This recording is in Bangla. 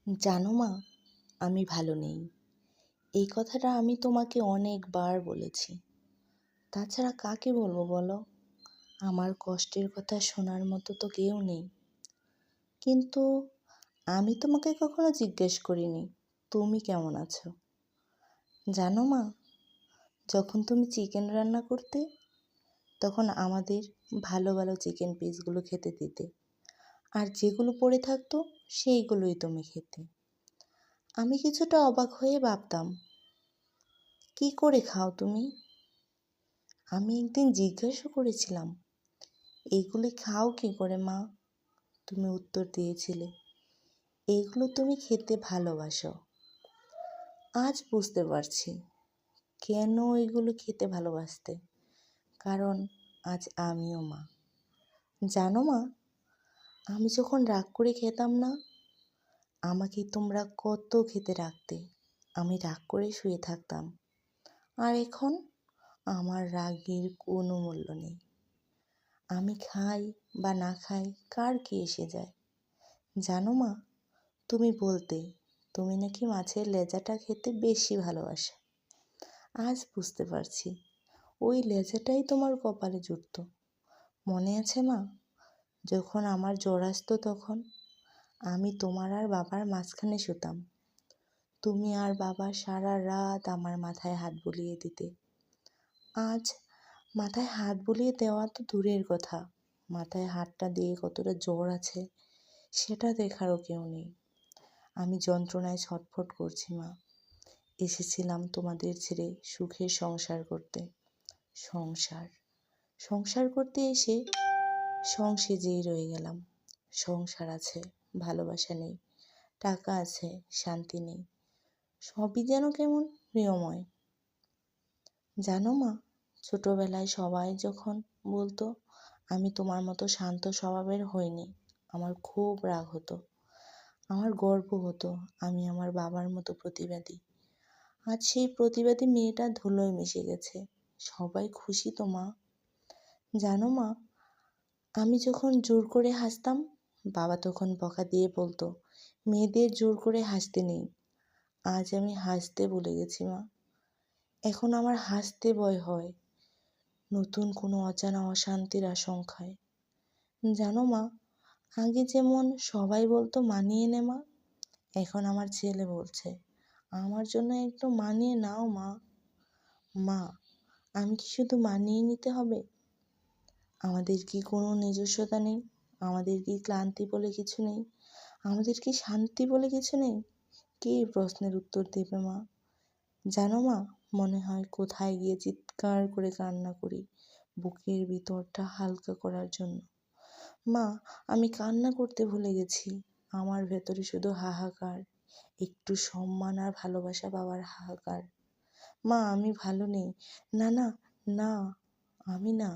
জানো মা, আমি ভালো নেই। এই কথাটা আমি তোমাকে অনেকবার বলেছি। তাছাড়া কাকে বলবো বলো? আমার কষ্টের কথা শোনার মতো তো কেউ নেই। কিন্তু আমি তোমাকে কখনো জিজ্ঞেস করিনি তুমি কেমন আছো। জানো মা, যখন তুমি চিকেন রান্না করতে তখন আমাদের ভালো ভালো চিকেন পিসগুলো খেতে দিতে, আর যেগুলো পড়ে থাকতো সেইগুলোই তুমি খেতে। আমি কিছুটা অবাক হয়ে ভাবতাম, কি করে খাও তুমি? আমি একদিন জিজ্ঞাসা করেছিলাম, এইগুলি খাও কী করে মা? তুমি উত্তর দিয়েছিলে, এইগুলো তুমি খেতে ভালোবাসো। আজ বুঝতে পারছি কেন এগুলো খেতে ভালোবাসতে। কারণ আজ আমিও মা। জানো মা, আমি যখন রাগ করে খেতাম না, আমাকে তোমরা কত খেতে রাখতে। আমি রাগ করে শুয়ে থাকতাম। আর এখন আমার রাগের কোনো মূল্য নেই। আমি খাই বা না খাই, কার কি এসে যায়? জানো মা, তুমি বলতে তুমি নাকি মাছের লেজাটা খেতে বেশি ভালোবাসো। আজ বুঝতে পারছি ওই লেজাটাই তোমার কপালে জুটত। মনে আছে মা, যখন আমার জ্বর আসতো তখন আমি তোমার আর বাবার মাঝখানে শুতাম। তুমি আর বাবা সারা রাত আমার মাথায় হাত বুলিয়ে দিতে। আজ মাথায় হাত বুলিয়ে দেওয়া তো দূরের কথা, মাথায় হাতটা দিয়ে কতটা জ্বর আছে সেটা দেখারও কেউ নেই। আমি যন্ত্রণায় ছটফট করছি মা। এসেছিলাম তোমাদের ছেড়ে সুখের সংসার করতে। সংসার সংসার করতে এসে সেজেই রয়ে গেলাম। সংসার আছে, ভালোবাসা নেই। টাকা আছে, শান্তি নেই। সবই যেন কেমন প্রিয়ময়। জানো মা, ছোটবেলায় সবাই যখন বলতো আমি তোমার মতো শান্ত স্বভাবের হইনি, আমার খুব রাগ হতো। আমার গর্ব হতো আমি আমার বাবার মতো প্রতিবাদী। আজ সেই প্রতিবাদী মেয়েটা ধুলোয় মিশে গেছে। সবাই খুশি তো মা। জানো মা, আমি যখন জোর করে হাসতাম, বাবা তখন বকা দিয়ে বলতো মেয়েদের জোর করে হাসতে নেই। আজ আমি হাসতে ভুলে গেছি মা। এখন আমার হাসতে ভয় হয়, নতুন কোনো অজানা অশান্তির আশঙ্কায়। জানো মা, আগে যেমন সবাই বলতো মানিয়ে নে মা, এখন আমার ছেলে বলছে আমার জন্য একটু মানিয়ে নাও মা। মা, আমি কি শুধু মানিয়ে নিতে হবে? আমাদের কি কোনো নিজস্বতা নেই? আমাদের কি ক্লান্তি বলে কিছু নেই? আমাদের কি শান্তি বলে কিছু নেই? কে এই প্রশ্নের উত্তর দেবে মা? জানো মা, মনে হয় কোথায় গিয়ে চিৎকার করে কান্না করি বুকের ভিতরটা হালকা করার জন্য। মা, আমি কান্না করতে ভুলে গেছি। আমার ভেতরে শুধু হাহাকার, একটু সম্মান আর ভালোবাসা পাওয়ার হাহাকার। মা, আমি ভালো নেই। না না না, আমি না।